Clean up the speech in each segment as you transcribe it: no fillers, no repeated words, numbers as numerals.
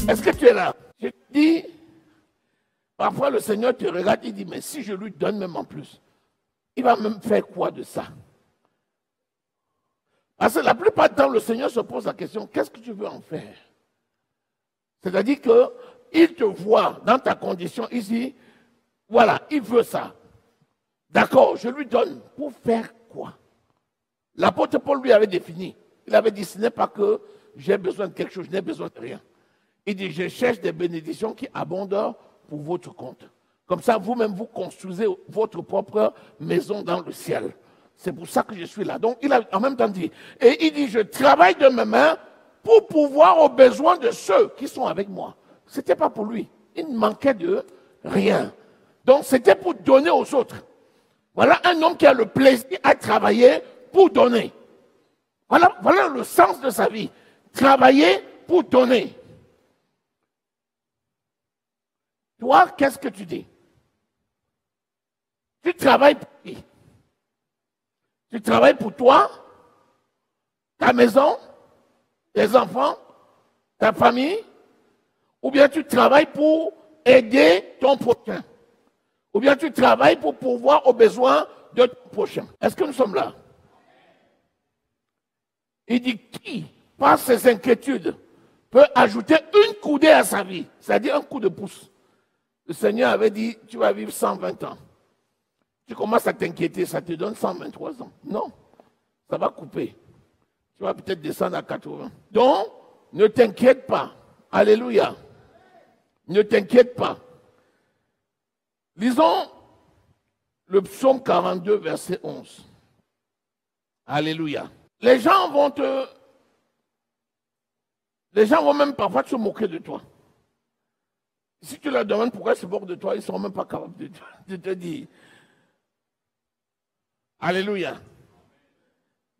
Est-ce que tu es là? Je te dis, parfois le Seigneur te regarde et dit, mais si je lui donne même en plus, il va même faire quoi de ça? Parce que la plupart du temps, le Seigneur se pose la question, qu'est-ce que tu veux en faire? C'est-à-dire qu'il te voit dans ta condition ici, voilà, il veut ça. D'accord, je lui donne pour faire quoi? L'apôtre Paul lui avait défini. Il avait dit, ce n'est pas que j'ai besoin de quelque chose, je n'ai besoin de rien. Il dit, je cherche des bénédictions qui abondent pour votre compte. Comme ça, vous-même, vous construisez votre propre maison dans le ciel. C'est pour ça que je suis là. Donc, il a en même temps dit, et il dit, je travaille de mes mains pour pouvoir aux besoins de ceux qui sont avec moi. Ce n'était pas pour lui. Il ne manquait de rien. Donc, c'était pour donner aux autres. Voilà un homme qui a le plaisir à travailler pour donner. Voilà le sens de sa vie. Travailler pour donner. Toi, qu'est-ce que tu dis? Tu travailles pour qui? Tu travailles pour toi, ta maison, tes enfants, ta famille, ou bien tu travailles pour aider ton prochain, ou bien tu travailles pour pourvoir aux besoins de ton prochain. Est-ce que nous sommes là? Il dit qui, par ses inquiétudes, peut ajouter une coudée à sa vie, c'est-à-dire un coup de pouce. Le Seigneur avait dit, tu vas vivre 120 ans. Tu commences à t'inquiéter, ça te donne 123 ans. Non, ça va couper. Tu vas peut-être descendre à 80. Donc, ne t'inquiète pas. Alléluia. Ne t'inquiète pas. Lisons le psaume 42, verset 11. Alléluia. Les gens vont même parfois se moquer de toi. Si tu leur demandes pourquoi ils se moquent de toi, ils ne seront même pas capables de te dire. Alléluia.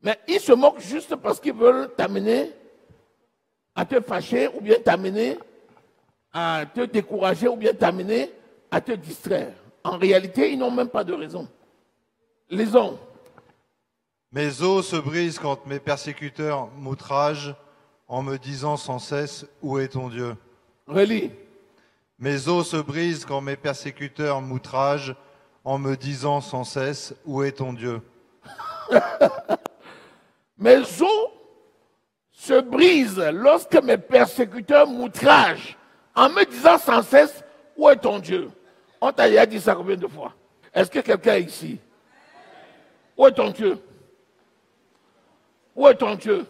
Mais ils se moquent juste parce qu'ils veulent t'amener à te fâcher ou bien t'amener à te décourager ou bien t'amener à te distraire. En réalité, ils n'ont même pas de raison. Lisons. Mes os se brisent quand mes persécuteurs m'outragent en me disant sans cesse, où est ton Dieu? Relis. Mes os se brisent quand mes persécuteurs m'outragent en me disant sans cesse, où est ton Dieu? Mes os se brisent lorsque mes persécuteurs m'outragent en me disant sans cesse, où est ton Dieu? On t'a déjà dit ça combien de fois? Est-ce que quelqu'un est ici? Où est ton Dieu? Où est ton Dieu?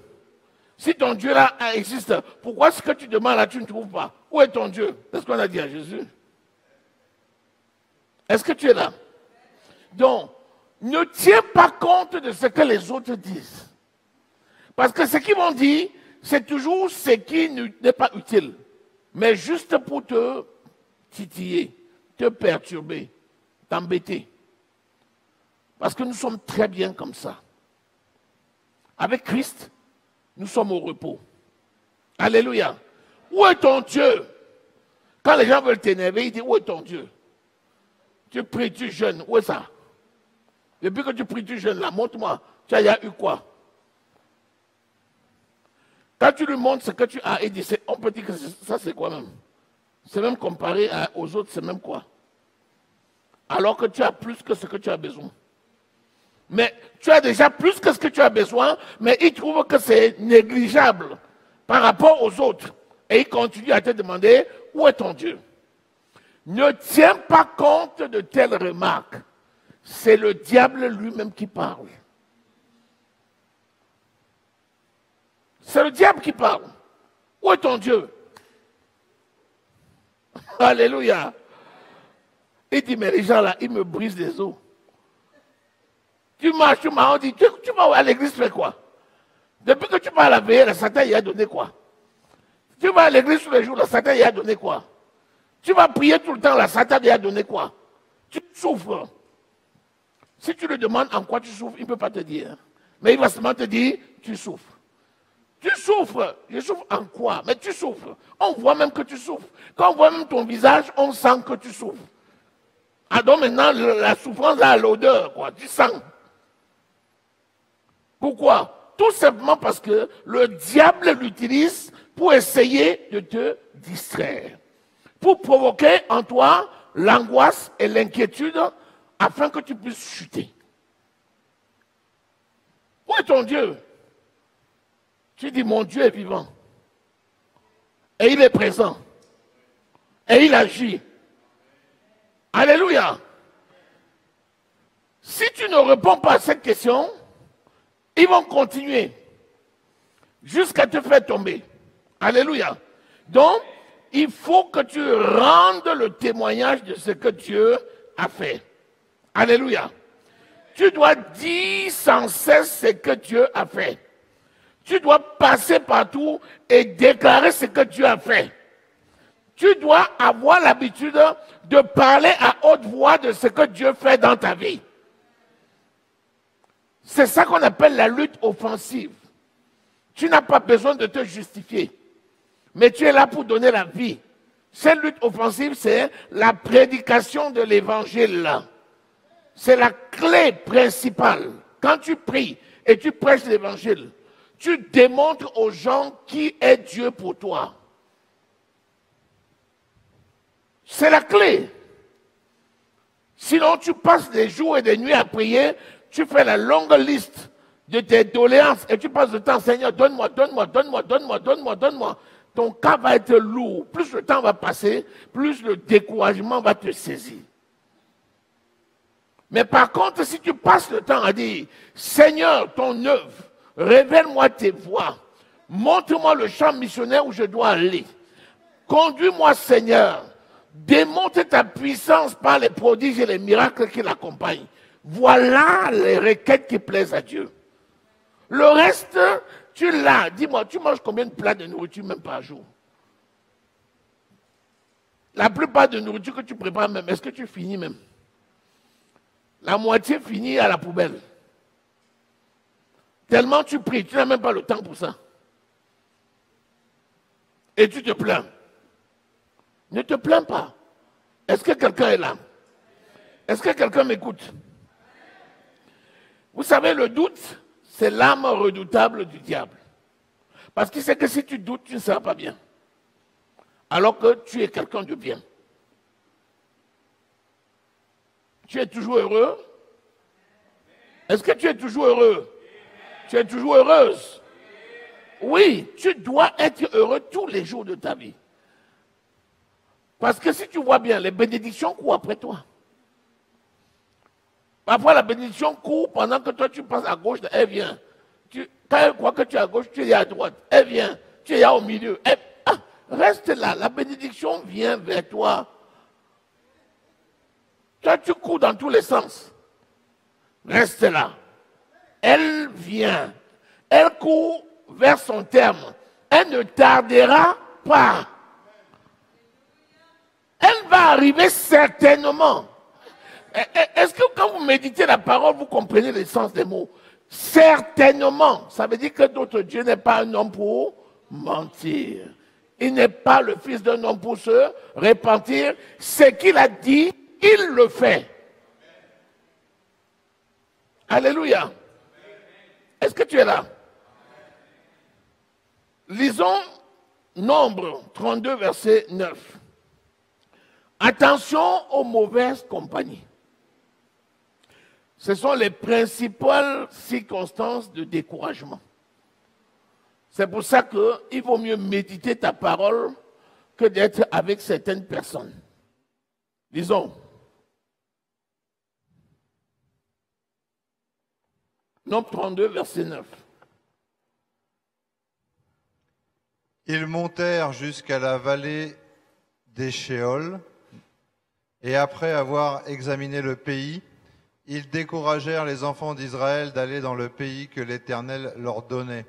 Si ton Dieu là existe, pourquoi ce que tu demandes là, tu ne trouves pas? Où est ton Dieu? C'est ce qu'on a dit à Jésus. Est-ce que tu es là? Donc, ne tiens pas compte de ce que les autres disent. Parce que ce qu'ils vont dire, c'est toujours ce qui n'est pas utile. Mais juste pour te titiller, te perturber, t'embêter. Parce que nous sommes très bien comme ça. Avec Christ, nous sommes au repos. Alléluia. Où est ton Dieu? Quand les gens veulent t'énerver, ils disent, où est ton Dieu? Tu pries, tu jeûnes, où est ça? Depuis que tu pries, tu jeûnes là, montre-moi, tu as eu quoi? Quand tu lui montres ce que tu as, il dit, on peut dire que ça c'est quoi même? C'est même comparé aux autres, c'est même quoi? Alors que tu as plus que ce que tu as besoin. Mais tu as déjà plus que ce que tu as besoin, mais il trouve que c'est négligeable par rapport aux autres. Et il continue à te demander, où est ton Dieu? Ne tiens pas compte de telles remarques. C'est le diable lui-même qui parle. C'est le diable qui parle. Où est ton Dieu? Alléluia. Il dit, mais les gens là, ils me brisent les os. Tu marches, on dit, tu vas à l'église faire quoi? Depuis que tu vas à la veille, le Satan y a donné quoi? Tu vas à l'église tous les jours, le Satan y a donné quoi? Tu vas prier tout le temps, le Satan y a donné quoi? Tu souffres. Si tu lui demandes en quoi tu souffres, il ne peut pas te dire. Mais il va seulement te dire, tu souffres. Tu souffres. Je souffre en quoi? Mais tu souffres. On voit même que tu souffres. Quand on voit même ton visage, on sent que tu souffres. Ah donc maintenant, la souffrance a l'odeur, quoi. Tu sens. Pourquoi? Tout simplement parce que le diable l'utilise pour essayer de te distraire, pour provoquer en toi l'angoisse et l'inquiétude afin que tu puisses chuter. Où est ton Dieu? Tu dis, mon Dieu est vivant. Et il est présent. Et il agit. Alléluia. Si tu ne réponds pas à cette question, ils vont continuer jusqu'à te faire tomber. Alléluia. Donc, il faut que tu rendes le témoignage de ce que Dieu a fait. Alléluia. Tu dois dire sans cesse ce que Dieu a fait. Tu dois passer partout et déclarer ce que Dieu a fait. Tu dois avoir l'habitude de parler à haute voix de ce que Dieu fait dans ta vie. C'est ça qu'on appelle la lutte offensive. Tu n'as pas besoin de te justifier, mais tu es là pour donner la vie. Cette lutte offensive, c'est la prédication de l'évangile. C'est la clé principale. Quand tu pries et tu prêches l'évangile, tu démontres aux gens qui est Dieu pour toi. C'est la clé. Sinon, tu passes des jours et des nuits à prier, tu fais la longue liste de tes doléances et tu passes le temps, Seigneur, donne-moi, donne-moi, donne-moi, donne-moi, donne-moi, donne-moi. Ton cas va être lourd. Plus le temps va passer, plus le découragement va te saisir. Mais par contre, si tu passes le temps à dire, Seigneur, ton œuvre, révèle-moi tes voies, montre-moi le champ missionnaire où je dois aller. Conduis-moi, Seigneur. Démontre ta puissance par les prodiges et les miracles qui l'accompagnent. Voilà les requêtes qui plaisent à Dieu. Le reste, tu l'as. Dis-moi, tu manges combien de plats de nourriture même par jour? La plupart de nourriture que tu prépares même, est-ce que tu finis même? La moitié finit à la poubelle. Tellement tu pries, tu n'as même pas le temps pour ça. Et tu te plains. Ne te plains pas. Est-ce que quelqu'un est là? Est-ce que quelqu'un m'écoute? Vous savez, le doute, c'est l'âme redoutable du diable. Parce qu'il sait que si tu doutes, tu ne seras pas bien. Alors que tu es quelqu'un de bien. Tu es toujours heureux? Est-ce que tu es toujours heureux? Tu es toujours heureuse? Oui, tu dois être heureux tous les jours de ta vie. Parce que si tu vois bien, les bénédictions courent après toi. Parfois, la bénédiction court pendant que toi, tu passes à gauche, elle vient. Quand elle croit que tu es à gauche, tu es à droite. Elle vient. Tu es au milieu. Reste là. La bénédiction vient vers toi. Toi, tu cours dans tous les sens. Reste là. Elle vient. Elle court vers son terme. Elle ne tardera pas. Elle va arriver certainement. Est-ce que quand vous méditez la parole, vous comprenez le sens des mots? Certainement. Ça veut dire que notre Dieu n'est pas un homme pour mentir. Il n'est pas le fils d'un homme pour se repentir. Ce qu'il a dit, il le fait. Alléluia. Est-ce que tu es là? Lisons Nombre 32, verset 9. Attention aux mauvaises compagnies. Ce sont les principales circonstances de découragement. C'est pour ça qu'il vaut mieux méditer ta parole que d'être avec certaines personnes. Lisons. Nombre 32, verset 9. Ils montèrent jusqu'à la vallée des Shéol, et après avoir examiné le pays, ils découragèrent les enfants d'Israël d'aller dans le pays que l'Éternel leur donnait.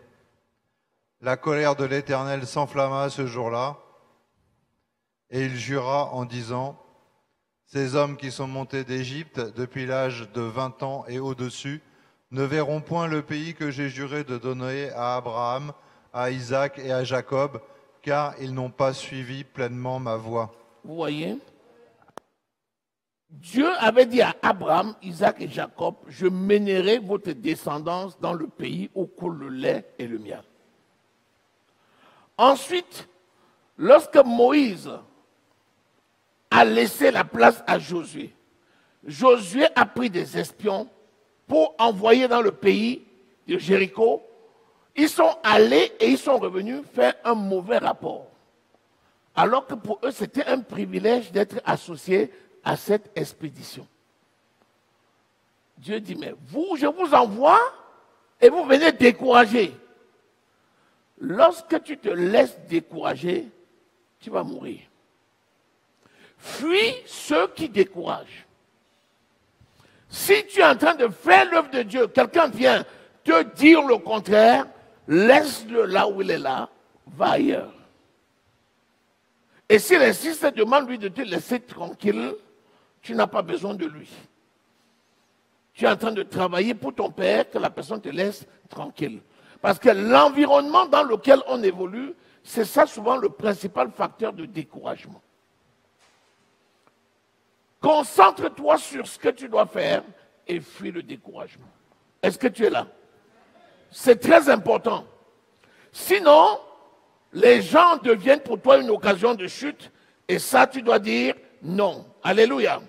La colère de l'Éternel s'enflamma ce jour-là, et il jura en disant, « Ces hommes qui sont montés d'Égypte depuis l'âge de 20 ans et au-dessus ne verront point le pays que j'ai juré de donner à Abraham, à Isaac et à Jacob, car ils n'ont pas suivi pleinement ma voie. » Vous voyez? Dieu avait dit à Abraham, Isaac et Jacob, « Je mènerai votre descendance dans le pays où coule le lait et le miel. » Ensuite, lorsque Moïse a laissé la place à Josué, Josué a pris des espions pour envoyer dans le pays de Jéricho. Ils sont allés et ils sont revenus faire un mauvais rapport. Alors que pour eux, c'était un privilège d'être associés à cette expédition. Dieu dit, mais vous, je vous envoie et vous venez décourager. Lorsque tu te laisses décourager, tu vas mourir. Fuis ceux qui découragent. Si tu es en train de faire l'œuvre de Dieu, quelqu'un vient te dire le contraire, laisse-le là où il est là, va ailleurs. Et s'il insiste, demande-lui de te laisser tranquille, tu n'as pas besoin de lui. Tu es en train de travailler pour ton père, que la personne te laisse tranquille. Parce que l'environnement dans lequel on évolue, c'est ça souvent le principal facteur de découragement. Concentre-toi sur ce que tu dois faire et fuis le découragement. Est-ce que tu es là? C'est très important. Sinon, les gens deviennent pour toi une occasion de chute et ça, tu dois dire non. Alléluia.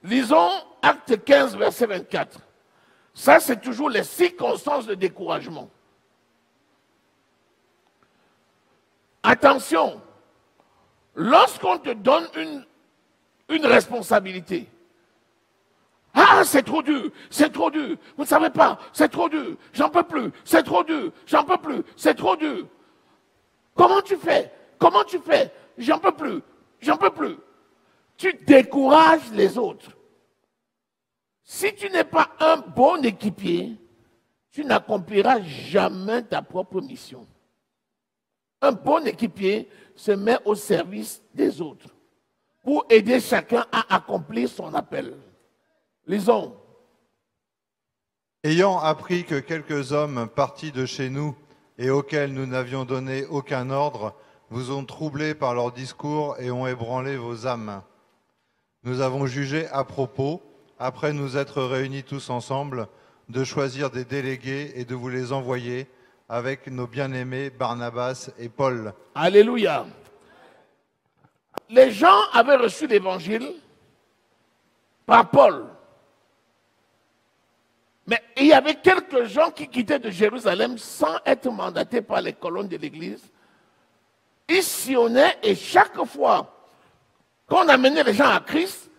Lisons Acte 15, verset 24. Ça, c'est toujours les circonstances de découragement. Attention, lorsqu'on te donne une responsabilité, ah, c'est trop dur, vous ne savez pas, c'est trop dur, j'en peux plus, c'est trop dur, j'en peux plus, c'est trop dur. Comment tu fais? J'en peux plus. Tu décourages les autres. Si tu n'es pas un bon équipier, tu n'accompliras jamais ta propre mission. Un bon équipier se met au service des autres pour aider chacun à accomplir son appel. Lisons. Ayant appris que quelques hommes partis de chez nous et auxquels nous n'avions donné aucun ordre, vous ont troublés par leurs discours et ont ébranlé vos âmes. Nous avons jugé à propos, après nous être réunis tous ensemble, de choisir des délégués et de vous les envoyer avec nos bien-aimés Barnabas et Paul. Alléluia. Les gens avaient reçu l'évangile par Paul. Mais il y avait quelques gens qui quittaient de Jérusalem sans être mandatés par les colonnes de l'église. Ils sillonnaient et chaque fois qu'on amenait les gens à Christ,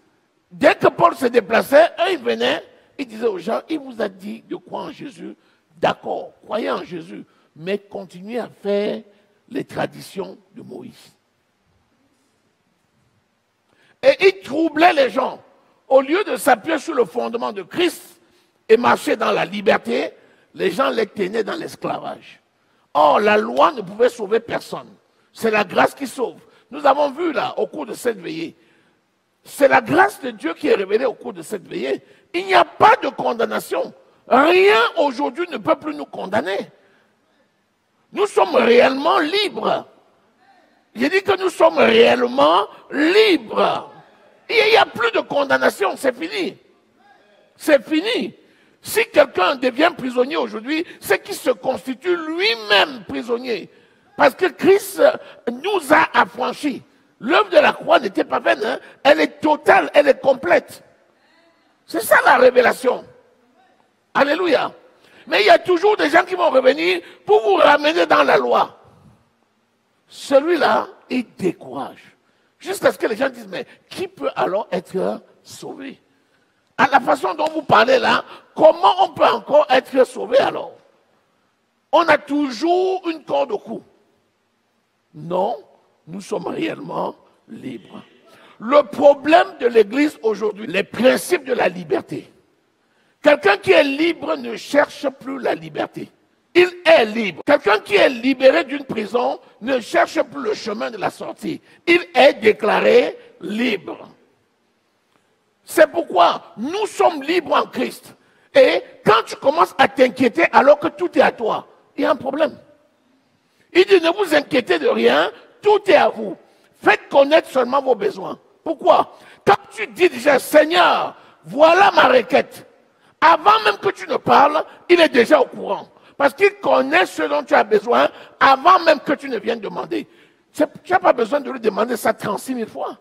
dès que Paul se déplaçait, eux ils venaient, ils disaient aux gens, il vous a dit de croire en Jésus. D'accord, croyez en Jésus, mais continuez à faire les traditions de Moïse. Et ils troublaient les gens. Au lieu de s'appuyer sur le fondement de Christ et marcher dans la liberté, les gens les tenaient dans l'esclavage. Or, la loi ne pouvait sauver personne. C'est la grâce qui sauve. Nous avons vu là, au cours de cette veillée, c'est la grâce de Dieu qui est révélée au cours de cette veillée. Il n'y a pas de condamnation. Rien aujourd'hui ne peut plus nous condamner. Nous sommes réellement libres. J'ai dit que nous sommes réellement libres. Il n'y a plus de condamnation, c'est fini. C'est fini. Si quelqu'un devient prisonnier aujourd'hui, c'est qu'il se constitue lui-même prisonnier. Parce que Christ nous a affranchis. L'œuvre de la croix n'était pas vaine, hein? Elle est totale, elle est complète. C'est ça la révélation. Alléluia. Mais il y a toujours des gens qui vont revenir pour vous ramener dans la loi. Celui-là, il décourage. Jusqu'à ce que les gens disent, mais qui peut alors être sauvé? À la façon dont vous parlez là, comment on peut encore être sauvé alors? On a toujours une corde au cou. Non, nous sommes réellement libres. Le problème de l'Église aujourd'hui, les principes de la liberté. Quelqu'un qui est libre ne cherche plus la liberté. Il est libre. Quelqu'un qui est libéré d'une prison ne cherche plus le chemin de la sortie. Il est déclaré libre. C'est pourquoi nous sommes libres en Christ. Et quand tu commences à t'inquiéter alors que tout est à toi, il y a un problème. Il dit, ne vous inquiétez de rien, tout est à vous. Faites connaître seulement vos besoins. Pourquoi? Quand tu dis déjà, Seigneur, voilà ma requête. Avant même que tu ne parles, il est déjà au courant. Parce qu'il connaît ce dont tu as besoin avant même que tu ne viennes demander. Tu n'as pas besoin de lui demander ça 36 000 fois.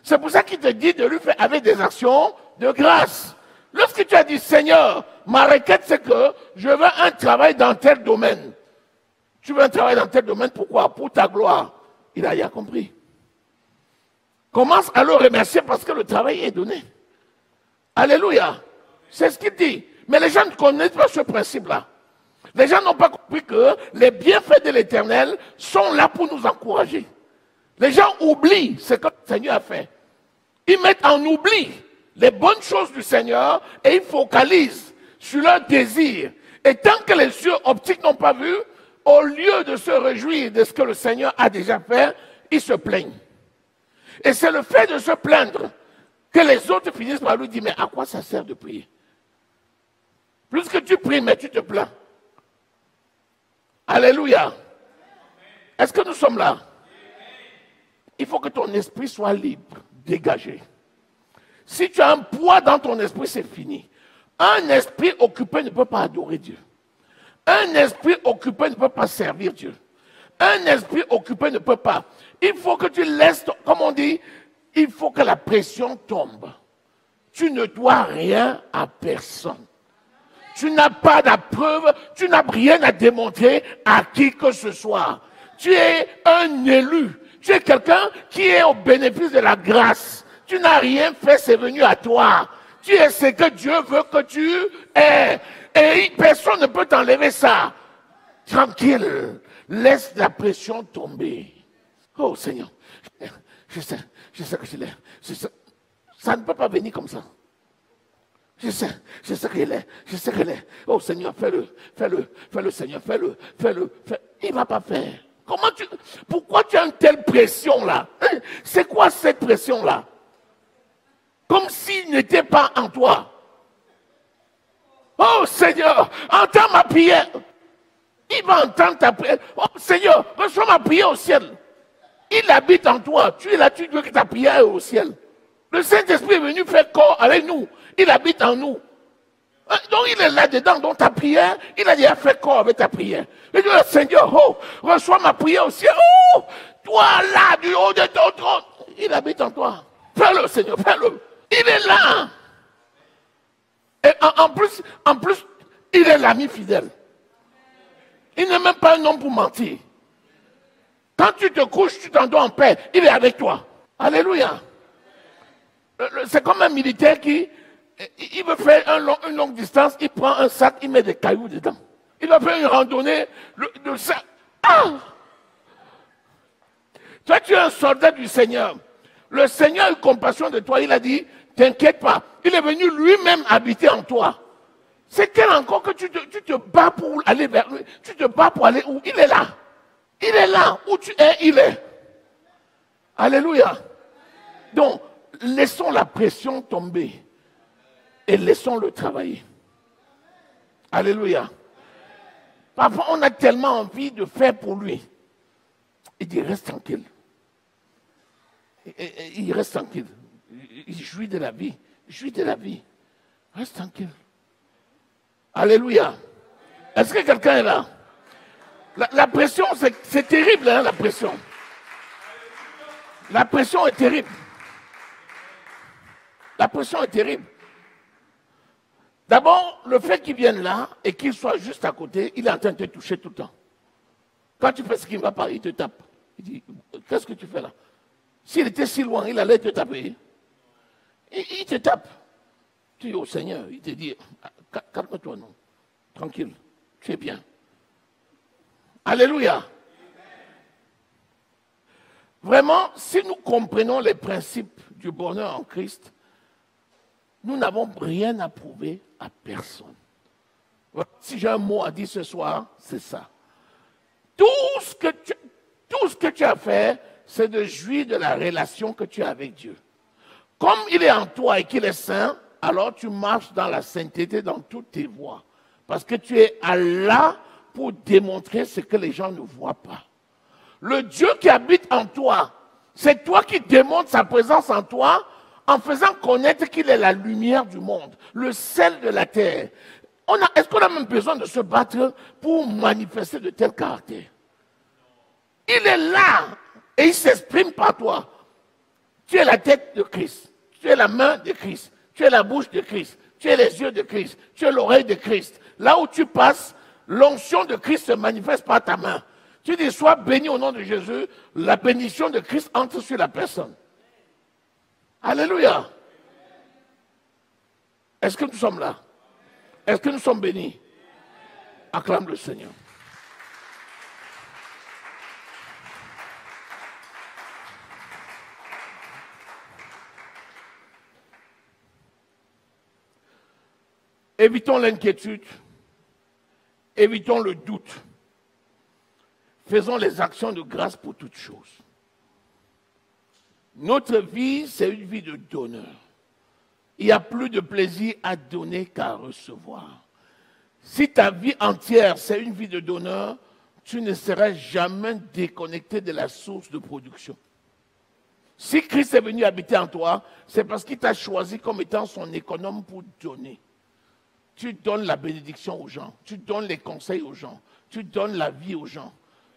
C'est pour ça qu'il te dit de lui faire avec des actions de grâce. Lorsque tu as dit, Seigneur, ma requête c'est que je veux un travail dans tel domaine. Tu veux un travail dans tel domaine, pourquoi? Pour ta gloire. Il a rien compris. Commence à le remercier parce que le travail est donné. Alléluia. C'est ce qu'il dit. Mais les gens ne connaissent pas ce principe-là. Les gens n'ont pas compris que les bienfaits de l'Éternel sont là pour nous encourager. Les gens oublient ce que le Seigneur a fait. Ils mettent en oubli les bonnes choses du Seigneur et ils focalisent sur leurs désirs. Et tant que les yeux optiques n'ont pas vu, au lieu de se réjouir de ce que le Seigneur a déjà fait, ils se plaignent. Et c'est le fait de se plaindre que les autres finissent par lui dire, mais à quoi ça sert de prier? Plus que tu pries, mais tu te plains. Alléluia. Est-ce que nous sommes là? Il faut que ton esprit soit libre, dégagé. Si tu as un poids dans ton esprit, c'est fini. Un esprit occupé ne peut pas adorer Dieu. Un esprit occupé ne peut pas servir Dieu. Un esprit occupé ne peut pas. Il faut que tu laisses, comme on dit, il faut que la pression tombe. Tu ne dois rien à personne. Tu n'as pas de preuve, tu n'as rien à démontrer à qui que ce soit. Tu es un élu. Tu es quelqu'un qui est au bénéfice de la grâce. Tu n'as rien fait, c'est venu à toi. Tu es ce que Dieu veut que tu es. Et personne ne peut t'enlever ça. Tranquille. Laisse la pression tomber. Oh Seigneur, je sais que je l'ai. Ça ne peut pas venir comme ça. Je sais qu'il est, je sais qu'il est. Oh Seigneur, fais-le Seigneur, fais-le. Il ne va pas faire. Pourquoi tu as une telle pression là? C'est quoi cette pression là? Comme s'il n'était pas en toi. Oh Seigneur, entends ma prière. Il va entendre ta prière. Oh Seigneur, reçois ma prière au ciel. Il habite en toi. Tu es là, tu veux que ta prière est au ciel. Le Saint-Esprit est venu faire corps avec nous. Il habite en nous. Donc il est là-dedans. Donc ta prière, il a déjà fait corps avec ta prière. Et Dieu, Seigneur, oh, reçois ma prière au ciel. Oh, toi là, du haut de ton trône. Il habite en toi. Fais-le, Seigneur, fais-le. Il est là. Et en plus, il est l'ami fidèle. Il n'est même pas un homme pour mentir. Quand tu te couches, tu t'endors en paix. Il est avec toi. Alléluia. C'est comme un militaire qui il veut faire une longue distance, il prend un sac, il met des cailloux dedans. Il va faire une randonnée de sac. Ah! Toi, tu es un soldat du Seigneur. Le Seigneur a eu compassion de toi. Il a dit, t'inquiète pas. Il est venu lui-même habiter en toi. C'est quel encore que tu te bats pour aller vers lui. Tu te bats pour aller où? Il est là. Il est là. Où tu es, il est. Alléluia. Donc, laissons la pression tomber. Et laissons-le travailler. Alléluia. Parfois, on a tellement envie de faire pour lui. Il dit, reste tranquille. Il reste tranquille. Il jouit de la vie. Il jouit de la vie. Reste tranquille. Alléluia. Est-ce que quelqu'un est là? La pression, c'est terrible, hein, la pression. La pression est terrible. La pression est terrible. D'abord, le fait qu'il vienne là et qu'il soit juste à côté, il est en train de te toucher tout le temps. Quand tu fais ce qui ne va pas, il te tape. Il dit, qu'est-ce que tu fais là? S'il était si loin, il allait te taper. Il te tape. Tu dis au Seigneur, il te dit, calme-toi, non. Tranquille, tu es bien. Alléluia. Vraiment, si nous comprenons les principes du bonheur en Christ, nous n'avons rien à prouver à personne. Si j'ai un mot à dire ce soir, c'est ça. Tout ce que tu as fait, c'est de jouir de la relation que tu as avec Dieu. Comme il est en toi et qu'il est saint, alors tu marches dans la sainteté dans toutes tes voies. Parce que tu es là pour démontrer ce que les gens ne voient pas. Le Dieu qui habite en toi, c'est toi qui démontres sa présence en toi en faisant connaître qu'il est la lumière du monde, le sel de la terre. Est-ce qu'on a même besoin de se battre pour manifester de tels caractères? Il est là et il s'exprime par toi. Tu es la tête de Christ, tu es la main de Christ, tu es la bouche de Christ, tu es les yeux de Christ, tu es l'oreille de Christ. Là où tu passes, l'onction de Christ se manifeste par ta main. Tu dis, sois béni au nom de Jésus, la bénédiction de Christ entre sur la personne. Alléluia. Est-ce que nous sommes là? Est-ce que nous sommes bénis? Acclame le Seigneur. Évitons l'inquiétude, évitons le doute. Faisons les actions de grâce pour toutes choses. Notre vie, c'est une vie de donneur. Il n'y a plus de plaisir à donner qu'à recevoir. Si ta vie entière, c'est une vie de donneur, tu ne seras jamais déconnecté de la source de production. Si Christ est venu habiter en toi, c'est parce qu'il t'a choisi comme étant son économe pour donner. Tu donnes la bénédiction aux gens, tu donnes les conseils aux gens, tu donnes la vie aux gens,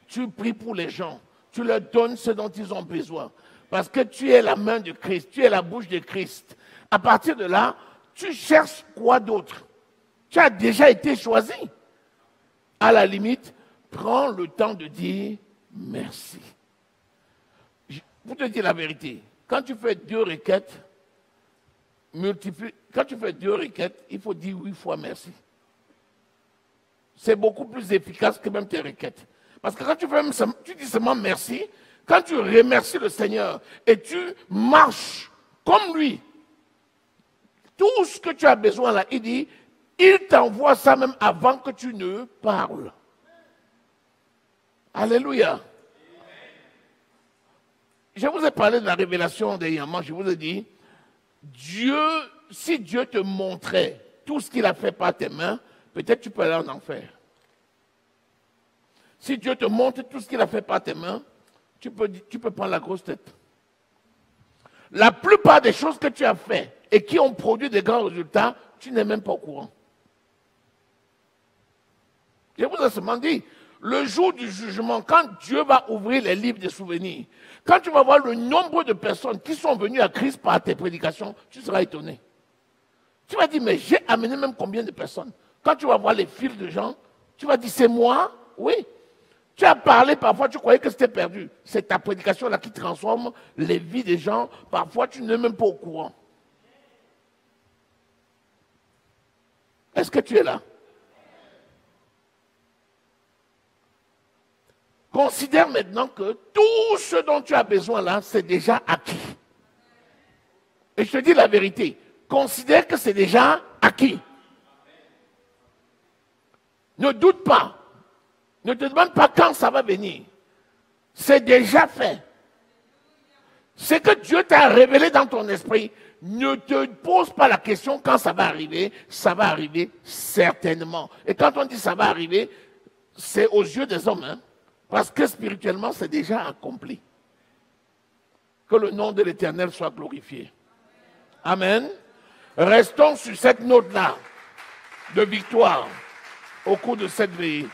tu pries pour les gens, tu leur donnes ce dont ils ont besoin. Parce que tu es la main de Christ, tu es la bouche de Christ. À partir de là, tu cherches quoi d'autre? Tu as déjà été choisi. À la limite, prends le temps de dire merci. Pour te dire la vérité, quand tu fais 2 requêtes, quand tu fais 2 requêtes, il faut dire 8 fois merci. C'est beaucoup plus efficace que même tes requêtes. Parce que quand tu dis seulement merci, quand tu remercies le Seigneur et tu marches comme lui, tout ce que tu as besoin là, il dit, il t'envoie ça même avant que tu ne parles. Alléluia. Je vous ai parlé de la révélation dernièrement, je vous ai dit, si Dieu te montrait tout ce qu'il a fait par tes mains, peut-être tu peux aller en enfer. Si Dieu te montre tout ce qu'il a fait par tes mains, tu peux prendre la grosse tête. La plupart des choses que tu as fait et qui ont produit des grands résultats, tu n'es même pas au courant. Je vous ai seulement dit, le jour du jugement, quand Dieu va ouvrir les livres des souvenirs, quand tu vas voir le nombre de personnes qui sont venues à Christ par tes prédications, tu seras étonné. Tu vas dire, mais j'ai amené même combien de personnes? Quand tu vas voir les fils de gens, tu vas dire, c'est moi? Oui. Tu as parlé, parfois tu croyais que c'était perdu. C'est ta prédication là qui transforme les vies des gens. Parfois tu n'es même pas au courant. Est-ce que tu es là? Considère maintenant que tout ce dont tu as besoin là, c'est déjà acquis. Et je te dis la vérité, considère que c'est déjà acquis. Ne doute pas. Ne te demande pas quand ça va venir. C'est déjà fait. Ce que Dieu t'a révélé dans ton esprit, ne te pose pas la question quand ça va arriver certainement. Et quand on dit ça va arriver, c'est aux yeux des hommes, hein, parce que spirituellement, c'est déjà accompli. Que le nom de l'Éternel soit glorifié. Amen. Restons sur cette note-là de victoire au cours de cette veillée.